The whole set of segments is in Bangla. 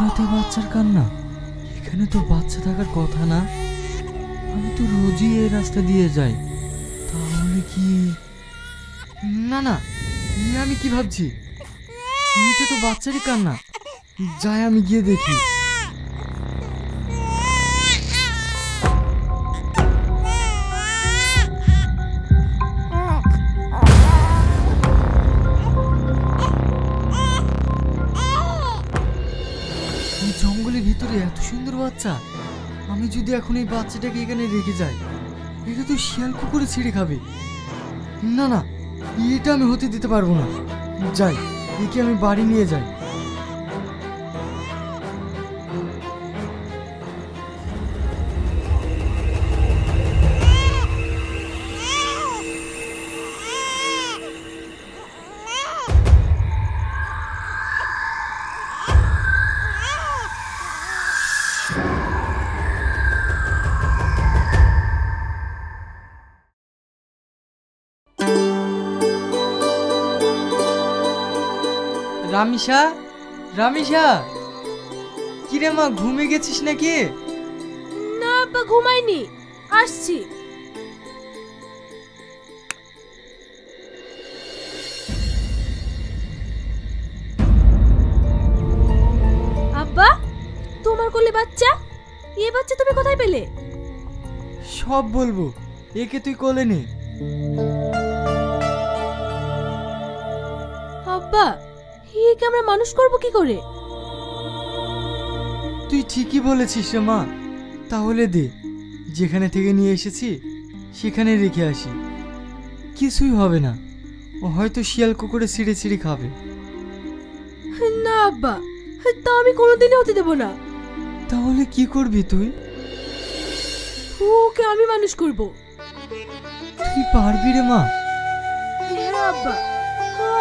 রাতে বাচ্চার কান্না? এখানে তো বাচ্চা থাকার কথা না। আমি তো রোজই এই রাস্তা দিয়ে যাই। তাহলে কি? না না, আমি কি ভাবছি? এটা তো বাচ্চারই কান্না। যাই, আমি গিয়ে দেখি। জঙ্গলের ভিতরে এত সুন্দর বাচ্চা। আমি যদি এখন এই বাচ্চাটাকে এখানে রেখে যাই, এটা তো শিয়াল কুকুরে ছিঁড়ে খাবে। না না, এটা আমি হতে দিতে পারবো না। যাই, একে আমি বাড়ি নিয়ে যাই। রামিসা, রামিসা, কিরে মা, ঘুমিয়ে গেছিস নাকি? না আব্বা, ঘুমাইনি, আসছি। আব্বা, তোমার কোলে বাচ্চা? এই বাচ্চা তুমি কোথায় পেলে? সব বলবো, একে তুই কোলে নে। আব্বা, একে আমরা মানুষ করব কি করে? তুই ঠিকই বলেছিস রে মা। তাহলে দে, যেখানে থেকে নিয়ে এসেছি সেখানে রেখে আসি। কিছুই হবে না, ও হয়তো শিয়াল কুকুরে ছিঁড়ে ছিঁড়ে খাবে। না আব্বা, তা আমি কোনোদিনই হতে দেব না। তাহলে কি করবি তুই? ওকে আমি মানুষ করব। তুই পারবি রে মা? হ্যাঁ আব্বা,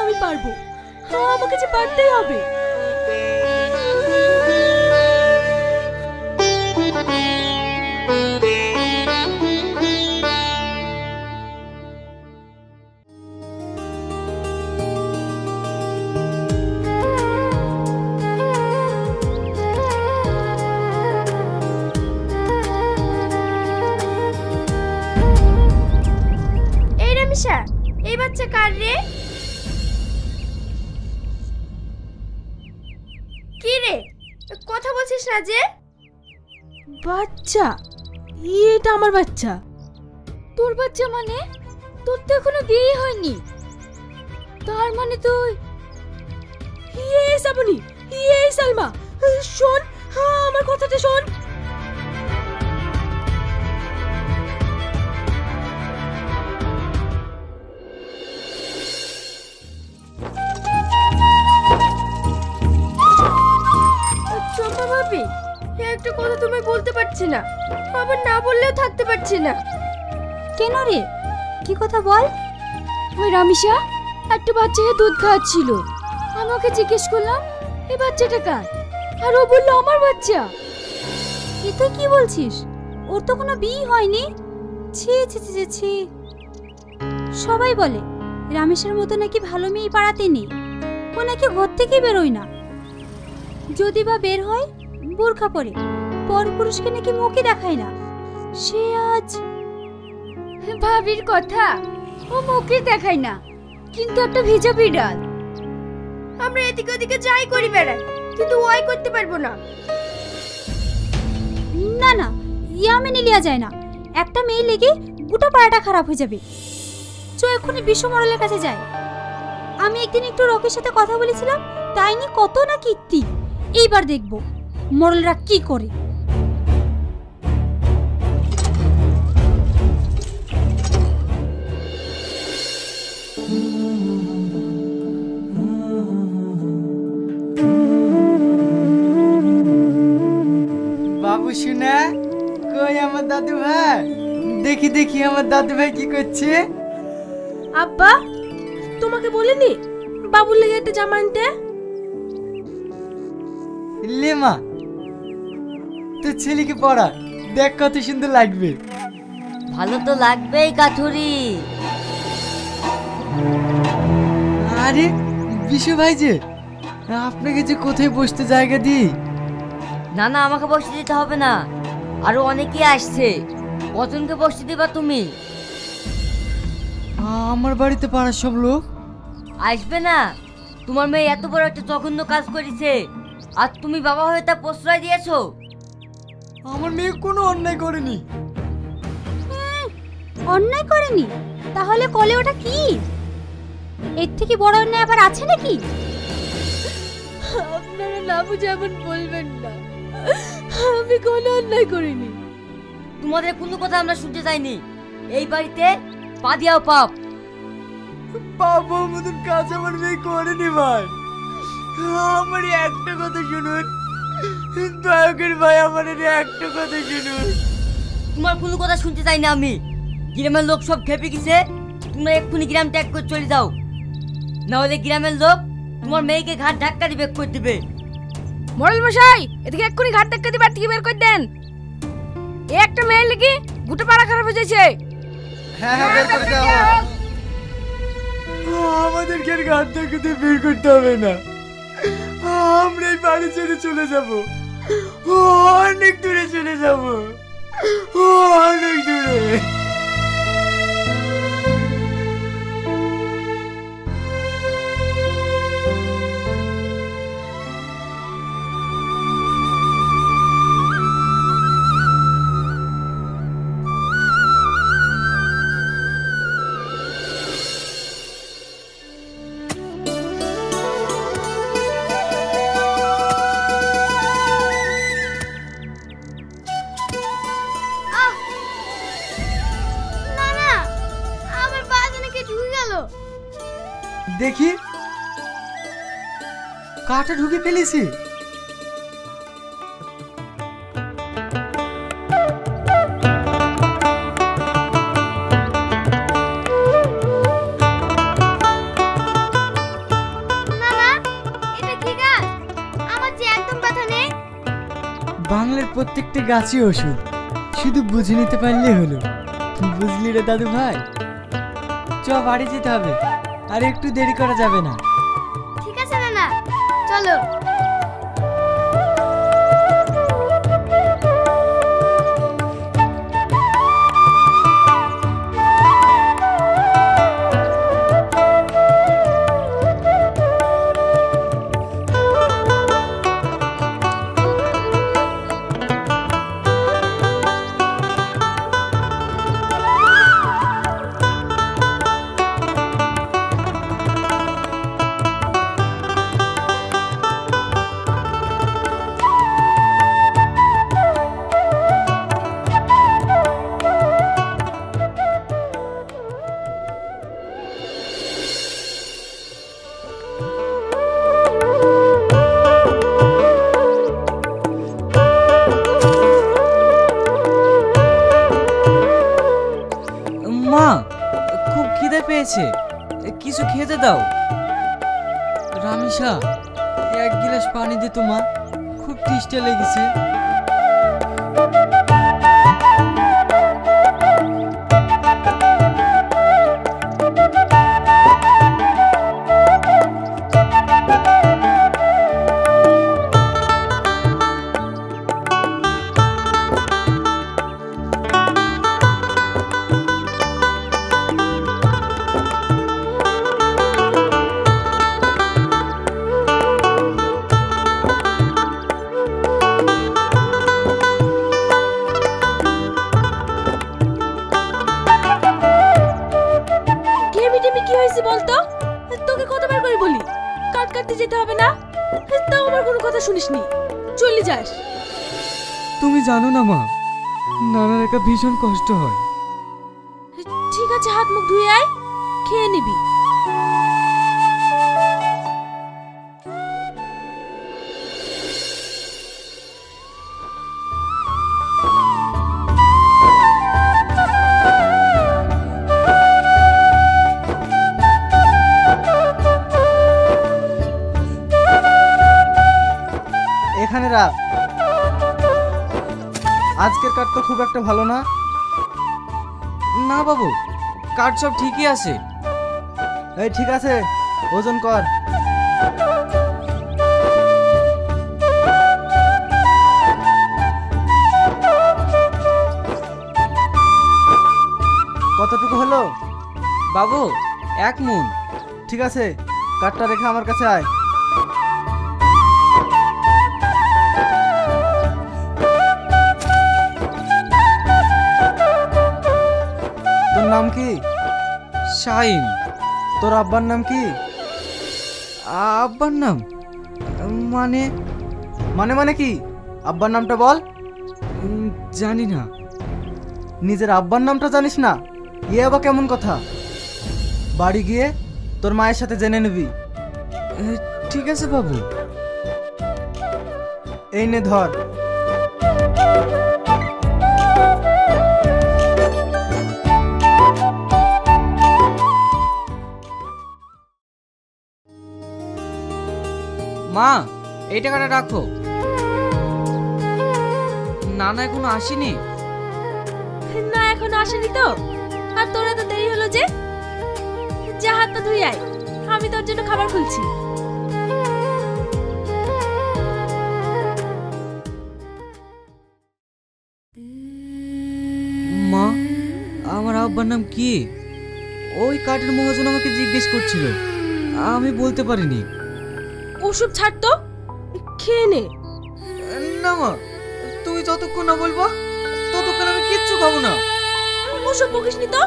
আমি পারবো। আমাকে যে পারতেই হবে। এই রামিসা, এই বাচ্চা কার রে? কি রে, কথা বলছিস না যে? বাচ্চা? এটা আমার বাচ্চা। তোর বাচ্চা মানে? তোর তো এখনো বিয়ে হয়নি। তার মানে তুই? সাবনি, সালমা, শোন, আমার কথাটা শোন। চম্পা ভাবি, একটা কথা তোমায় বলতে পারছি না, আবার না বললেও থাকতে পারছি না। কেন রে, কি কথা বল? ওই রামিসা একটা বাচ্চাকে দুধ খাওয়াচ্ছিল। আমি ওকে জিজ্ঞেস করলাম এই বাচ্চাটা কার, আর ও বললো আমার বাচ্চা। এ তুই কি বলছিস? ওর তো কোনো বিয়ে হয়নি। ছি ছি ছি ছি। সবাই বলে রামেশের মতো নাকি ভালো মেয়ে পাড়াতে নেই। ও নাকি ঘর থেকে বেরোয় না, যদি বা বের হয় বোরখা পরে, পর পুরুষকে নাকি মুখই দেখায় না। সে আজ ভাবির কথা, ও মুখে দেখায় না, কিন্তু একটা ভিজা বিড়াল। আমরা এদিকে ওদিকে যাই করি বেড়াই, কিন্তু ওই করতে পারবো না। না না, ইয়া মেনে নেওয়া যায় না। একটা মেয়ে লেগে গোটা পাড়াটা খারাপ হয়ে যাবে। চো এক্ষুনি বিশ্ব মরলের কাছে যাই। আমি একদিন একটু রকির সাথে কথা বলেছিলাম, তাই নিয়ে কত না কীর্তি। এইবার দেখবো মরলরা কি করে। বাবু শুনে, কই আমার দাদু ভাই? দেখি দেখি আমার দাদু ভাই কি করছে। আব্বা, তোমাকে বলিনি বাবুর লেগে একটা জামা আনতে? লে মা, তোর ছেলেকে পড়া, দেখ কত সুন্দর লাগবে। ভালো তো লাগবেই কাঠুরি। আরে বিশু ভাই যে, আপনাকে যে কোথায় বসতে জায়গা দিই না না, আমাকে বসতে দিতে হবে না, আরো অনেকে আসছে। কজনকে বসতে দিবা তুমি? আমার বাড়িতে পাড়ার সব লোক। আসবে না? তোমার মেয়ে এত বড় একটা জঘন্য কাজ করেছে, আর তুমি বাবা হয়ে তা প্রশ্রয় দিয়েছো? আমার মেয়ে কোনো অন্যায় করেনি। অন্যায় করেনি? তাহলে কলে ওটা কি? এর থেকে বড় অন্যায় আবার আছে নাকি? আপনারা না বুঝে এমন বলবেন না, আমি কোনো অন্যায় করিনি। তোমাদের কোনো কথা আমরা শুনতে চাইনি। এই বাড়িতে পা দিয়াও পাপ। বাবা মতন কাজ আমার মেয়ে করেনি ভাই। আমার একটা কথা শুনুন, দয়া করে ভাই আমার একটা কথা শুনুন। তোমার কোনো কথা শুনতে চাই না আমি। গ্রামের লোক সব খেপে গেছে, তোমরা এক্ষুনি গ্রাম ত্যাগ করে চলে যাও, না হলে গ্রামের লোক তোমার মেয়েকে ঘাট ধাক্কা দিয়ে বের করে দিবে। মোড়ল মশাই, এদিকে এক্ষুনি ঘাট ধাক্কা দিয়ে বাড়ি থেকে বের করে দেন। এ একটা মেয়ে লেগে গোটা পাড়া খারাপ হয়ে যাচ্ছে। হ্যাঁ হ্যাঁ, বের করে দাও। আমাদেরকে আর ঘাট থেকে বের করতে হবে না, আমরা এই বাড়ি ছেড়ে চলে যাব, অনেক দূরে চলে যাব, অনেক দূরে। না না, আমার পা যেন কে ঢুকে গেল। দেখি, কাটা ঢুকে ফেলেছি। এটা কি গাছ? আমার যে একদম ব্যথা নেই। বাংলার প্রত্যেকটা গাছই ওষুধ, শুধু বুঝে নিতে পারলেই হলো। বুঝলি রে দাদু ভাই? চ, বাড়ি যেতে হবে, আর একটু দেরি করা যাবে না। ঠিক আছে নানা, চলো। মা, খুব খিদে পেয়েছে, কিছু খেতে দাও। রামিসা, এক গ্লাস পানি দে তো মা, খুব তেষ্টা লেগেছে। কি হয়েছে বলতো? তোকে কতবার করে বলি কাট কাটতে যেতে হবে না, তাও আমার কোনো কথা শুনিসনি, চলে যাস। তুমি জানো না মা, নানার একা ভীষণ কষ্ট হয়। ঠিক আছে, হাত মুখ ধুয়ে আয়, খেয়ে নিবি। এখানে রাখ। আজকের কাঠ তো খুব একটা ভালো না। না বাবু, কাঠ সব ঠিকই আছে। এই ঠিক আছে, ওজন কর। কতটুকু হলো? বাবু 1 মণ। ঠিক আছে, কাঠটা রেখে আমার কাছে আয়। তোর নাম কি? শাহিন। তোর আব্বার নাম কি? আব্বার নাম মানে মানে মানে কি? আব্বার নামটা বল। জানি না। নিজের আব্বার নামটা জানিস না? ইয়ে আবার কেমন কথা? বাড়ি গিয়ে তোর মায়ের সাথে জেনে নিবি। ঠিক আছে বাবু। এই নে ধর। মা, এই টাকাটা রাখো। নানা এখনো আসেনি? না এখন আসেনি তো। আর তোরা তো দেরি হলো যে। যা হাত পা ধুই আয়, আমি তোর জন্য খাবার খুলছি। মা, আমার আব্বার নাম কি? ওই কাঠের মহাজন আমাকে জিজ্ঞেস করছিল, আমি বলতে পারিনি। ওসব ছাড় তো, খেয়ে নে। না মা, তুমি যতক্ষণ না বলবো ততক্ষণ আমি কিচ্ছু খাবো না। ওসব বকিসনি তো,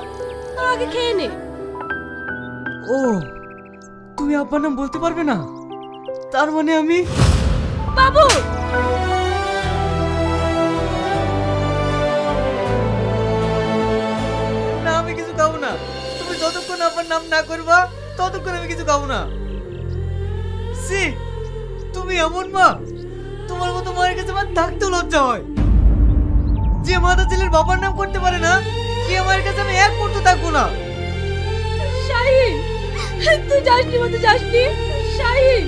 আগে খেয়ে নে। ও, তুমি আব্বার নাম বলতে পারবে না? তার মানে আমি বাবু, না, আমি কিছু খাবো না। তুমি যতক্ষণ আব্বার নাম না করবা ততক্ষণ আমি কিছু খাবো না। সি, তুমি এমন মা, তোমার মতো মায়ের কাছে আমার থাকতেও লজ্জা হয়। যে মা তার ছেলের বাবার নাম করতে পারে না, সে মায়ের কাছে আমি 1 মুহূর্ত থাকবো না। শাহিন, তুই যাসনি মতো যাসনি। শাহিন,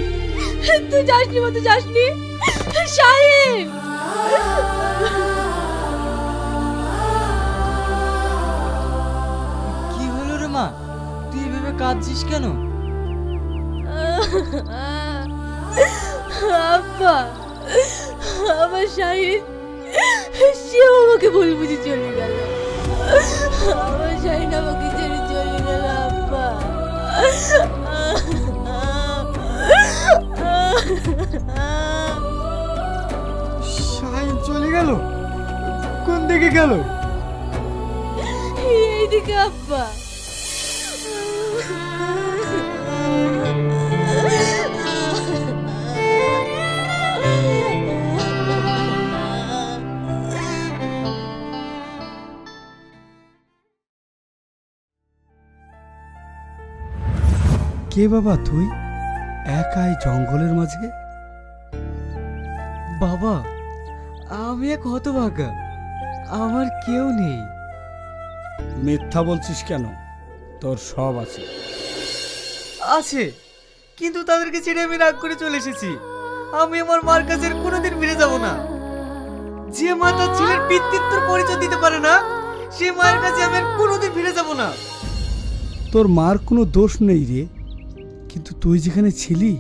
তুই যাসনি মতো যাসনি। শাহিন, কি হলো রে মা, তুই এভাবে কাঁদছিস কেন? আব্বা, আমার শাহিন, সে আমাকে ভুল বুঝে চলে গেল। আমার শাহিন আমাকে ছেড়ে চলে গেল আব্বা। শাহিন চলে গেল? কোন দিকে গেল? এইদিকে আব্বা। কে বাবা তুই একাই জঙ্গলের মাঝে? বাবা, আমি এক হতভাগা, আমার কেউ নেই। মিথ্যা বলছিস কেন? তোর সব আছে। আছে, কিন্তু তাদেরকে ছেড়ে আমি রাগ করে চলে এসেছি। আমি আমার মার কাছে আর কোনোদিন ফিরে যাব না। যে মা তার ছেলের পিতৃত্বের পরিচয় দিতে পারে না, সে মায়ের কাছে আমি আর কোনোদিন ফিরে যাব না। তোর মার কোনো দোষ নেই রে, কিন্তু তুই যেখানে ছিলি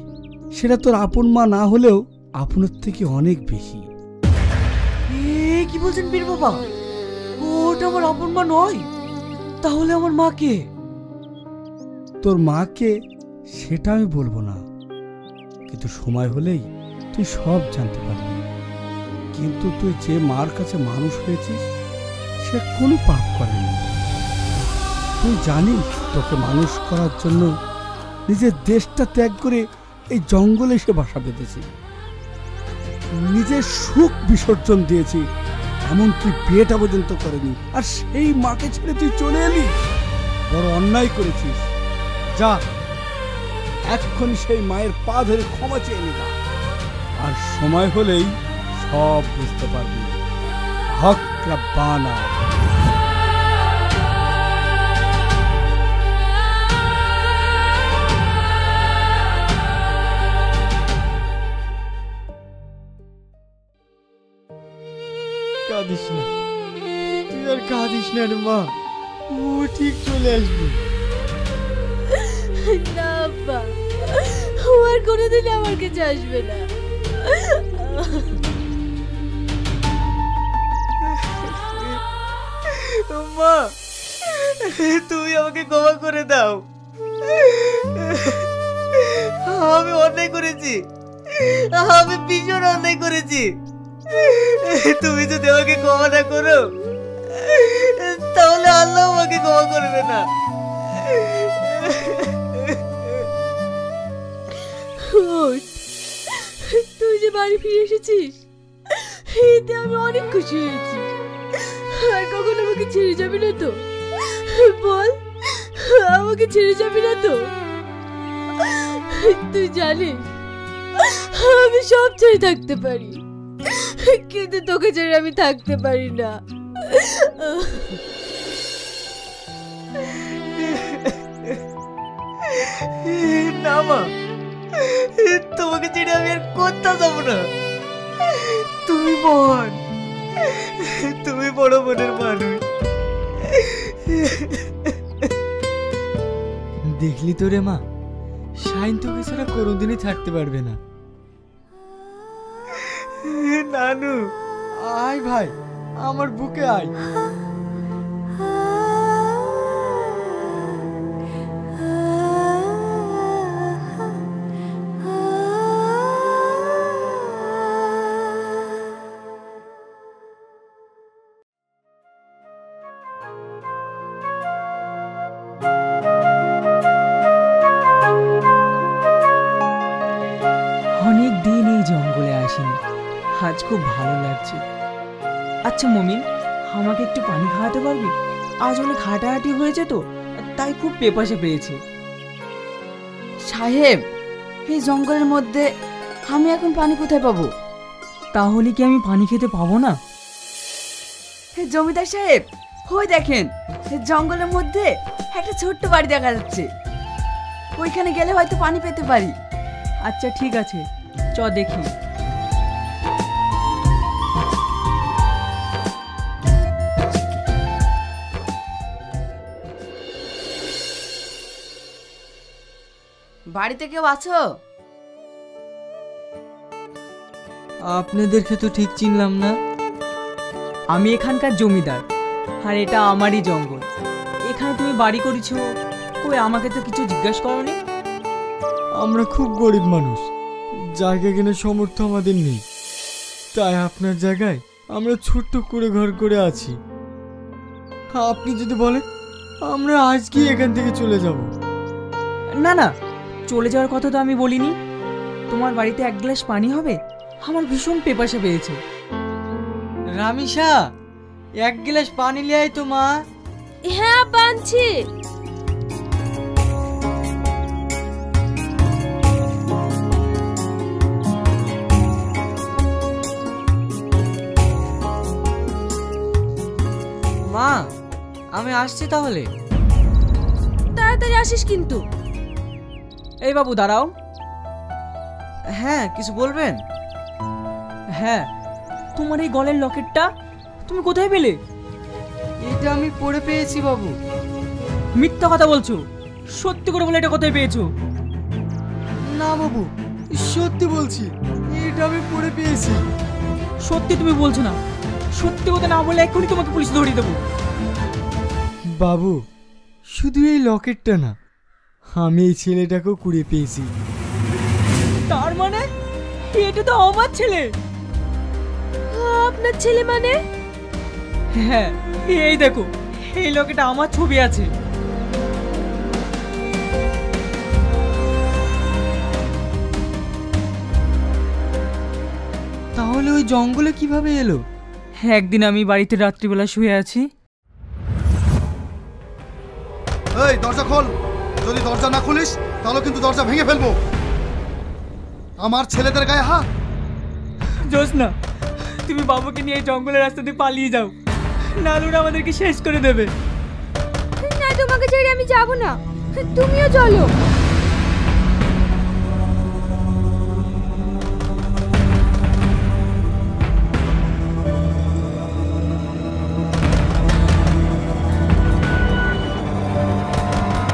সেটা তোর আপন মা না হলেও আপনের থেকে অনেক বেশি। কি বলছেন বীর বাবা? ওটা আমার আপন মা নয়। তাহলে আমার মা কে? তোর মাকে সেটা আমি বলবো না, কিন্তু সময় হলেই তুই সব জানতে পারবি। কিন্তু তুই যে মার কাছে মানুষ হয়েছিস সে কোনো পাপ করেনি। তুই জানিস তোকে মানুষ করার জন্য নিজের দেশটা ত্যাগ করে এই জঙ্গলে এসে বাসা বেঁধেছি, নিজের সুখ বিসর্জন দিয়েছি, এমনকি বিয়েটা পর্যন্ত করেনি। আর সেই মাকে ছেড়ে তুই চলে এলি, বড় অন্যায় করেছিস। যা এক্ষুনি সেই মায়ের পা ধরে ক্ষমা চেয়ে নিগা, আর সময় হলেই সব বুঝতে পারবি। হক রাব্বানা। কাঁদিস না, তুই আর কাঁদিস না রে মা, ও ঠিক চলে আসবে। না আব্বা, ও আর কোনোদিন আমার কাছে আসবে না। মা, তুমি আমাকে ক্ষমা করে দাও। আমি অন্যায় করেছি, আমি ভীষণ অন্যায় করেছি। তুমি যদি আমাকে ক্ষমা না করো তাহলে আল্লাহ আমাকে ক্ষমা করবে না। তুই যে বাড়ি ফিরে এসেছিস এতে আমি অনেক খুশি হয়েছি। আর কখন আমাকে ছেড়ে যাবি না তো? বল, আমাকে ছেড়ে যাবি না তো? তুই জানিস আমি সব ছেড়ে থাকতে পারি, কিন্তু তোকে ছেড়ে আমি থাকতে পারি না। না মা, তোমাকে ছেড়ে আমি আর কোথাও যাবো না। তুমি বোন, তুমি বড় বোনের মানুষ। দেখলি তো রে মা, শাইন তোকে ছাড়া কোনোদিনই ছাড়তে পারবে না। নানু আয় ভাই, আমার বুকে আয়। অনেক দিন এই জঙ্গলে আসিনি, আজ খুব ভালো লাগছে। আচ্ছা মমিন, আমাকে একটু পানি খাওয়াতে পারবি? আজ অনেক হাঁটাহাঁটি হয়েছে তো, তাই খুব পেপাসা পেয়েছে। সাহেব, এই জঙ্গলের মধ্যে আমি এখন পানি কোথায় পাবো? তাহলে কি আমি পানি খেতে পাবো না? জমিদার সাহেব, ওই দেখেন জঙ্গলের মধ্যে একটা ছোট্ট বাড়ি দেখা যাচ্ছে, ওইখানে গেলে হয়তো পানি পেতে পারি। আচ্ছা ঠিক আছে, চ দেখি। বাড়িতে কেউ আছো? আপনাদেরকে তো ঠিক চিনলাম না। আমি এখানকার জমিদার, আর এটা আমারই জঙ্গল। এখানে তুমি বাড়ি করেছো, কই আমাকে তো কিছু জিজ্ঞাসা করোনি? আমরা খুব গরিব মানুষ, জায়গা কেনার সামর্থ্য আমাদের নেই, তাই আপনার জায়গায় আমরা ছোট্ট করে ঘর করে আছি। আপনি যদি বলেন আমরা আজকে এখান থেকে চলে যাব। না না, চলে যাওয়ার কথা তো আমি বলিনি। তোমার বাড়িতে এক গ্লাস পানি হবে? আমার ভীষণ পেপাসা পেয়েছে। রামিসা, এক গ্লাস পানি নিয়ে আয় তো মা। হ্যাঁ বানছি। মা, আমি আসছি তাহলে। তাড়াতাড়ি আসিস কিন্তু। এই বাবু দাঁড়াও। হ্যাঁ, কিছু বলবেন? হ্যাঁ, তোমার এই গলের লকেটটা তুমি কোথায় পেলে? এটা আমি পড়ে পেয়েছি বাবু। মিথ্যা কথা বলছো, সত্যি করে বলে এটা কোথায় পেয়েছো? না বাবু, সত্যি বলছি, এটা আমি পড়ে পেয়েছি। সত্যি তুমি বলছো না? সত্যি কথা না বলে এক্ষুনি তোমাকে পুলিশ ধরিয়ে দেবো। বাবু, শুধু এই লকেটটা না, আমি এই ছেলেটাকেও কুড়িয়ে পেয়েছি। তার মানে এটা তো আমার ছেলে। আপনার ছেলে মানে? হ্যাঁ, এই দেখো, এই লকেটে আমার ছবি আছে। তাহলে ওই জঙ্গলে কিভাবে এলো? একদিন আমি বাড়িতে রাত্রিবেলা শুয়ে আছি। এই দরজা খোল, যদি দরজা না খুলিস তাহলে কিন্তু দরজা ভেঙে ফেলবো। আমার ছেলেদের গায়ে হাত। জোসনা, তুমি বাবুকে নিয়ে জঙ্গলের রাস্তা দিয়ে পালিয়ে যাও, নাহলে ওরা আমাদেরকে শেষ করে দেবে। না, তোমাকে ছেড়ে আমি যাব না, তুমিও চলো।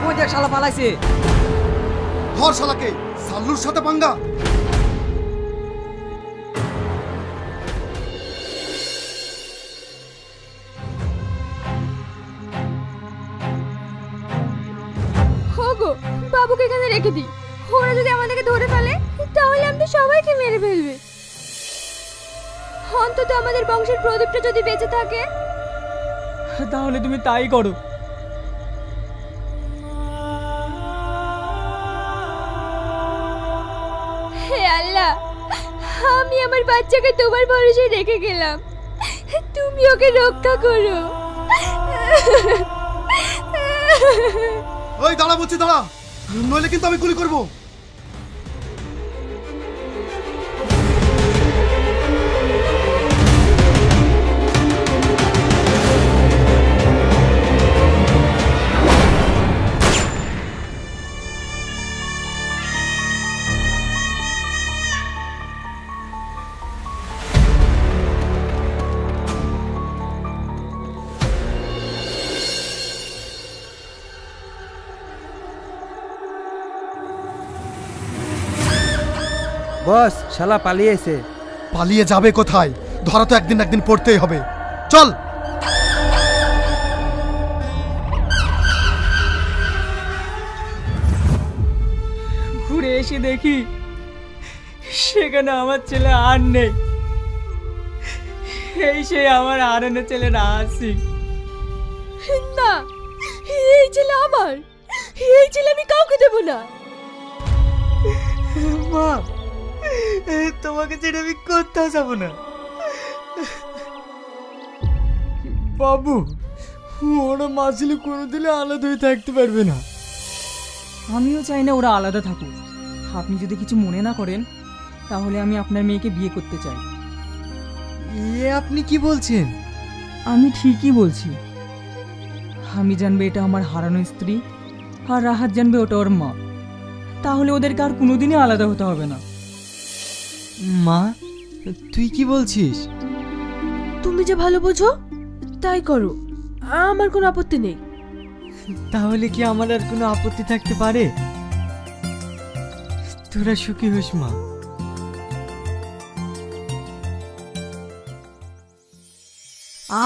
ওই দেখ, শালা পালাইছে। ধর শালাকে, সাল্লুর সাথে পাঙ্গা। বাবুকে এখানে রেখে দিই। ওরা যদি আমাদেরকে ধরে ফেলে তাহলে আমাদের সবাইকে মেরে ফেলবে। অন্তত আমাদের বংশের প্রদীপটা যদি বেঁচে থাকে। তাহলে তুমি তাই করো। হে আল্লাহ, আমি আমার বাচ্চাকে তোমার ভরসায় রেখে গেলাম, তুমি ওকে রক্ষা করো। ওই দাঁড়া বলছি, দাঁড়া, নইলে কিন্তু আমি গুলি করবো। বস, শালা পালিয়েছে। পালিয়ে যাবে কোথায়? ধরা তো একদিন একদিন পড়তেই হবে। চল। ঘুরে এসে দেখি সেখানে আমার ছেলে আর নেই। এই সে আমার হারানো ছেলে রাসি। না, এই ছেলে আমার, এই ছেলে আমি কাউকে দেব না। মা, তোমাকে ছেড়ে আমি কোথাও যাব না। বাবু, ওরা মা ছেলে কোনোদিনই আলাদা হয়ে থাকতে পারবে না। আমিও চাই না ওরা আলাদা থাকুক। আপনি যদি কিছু মনে না করেন তাহলে আমি আপনার মেয়েকে বিয়ে করতে চাই। এ আপনি কি বলছেন? আমি ঠিকই বলছি। আমি জানবে এটা আমার হারানো স্ত্রী, আর রাহাত জানবে ওটা ওর মা। তাহলে ওদেরকে আর কোনোদিনই আলাদা হতে হবে না। মা, তুই কি বলছিস? তুমি যে ভালো বোঝো তাই করো, আমার কোনো আপত্তি নেই। তাহলে কি আমার আর কোনো আপত্তি থাকতে পারে? তোরা সুখী হোস মা।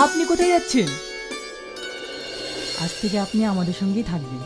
আপনি কোথায় যাচ্ছেন? আজ থেকে আপনি আমাদের সঙ্গেই থাকবেন।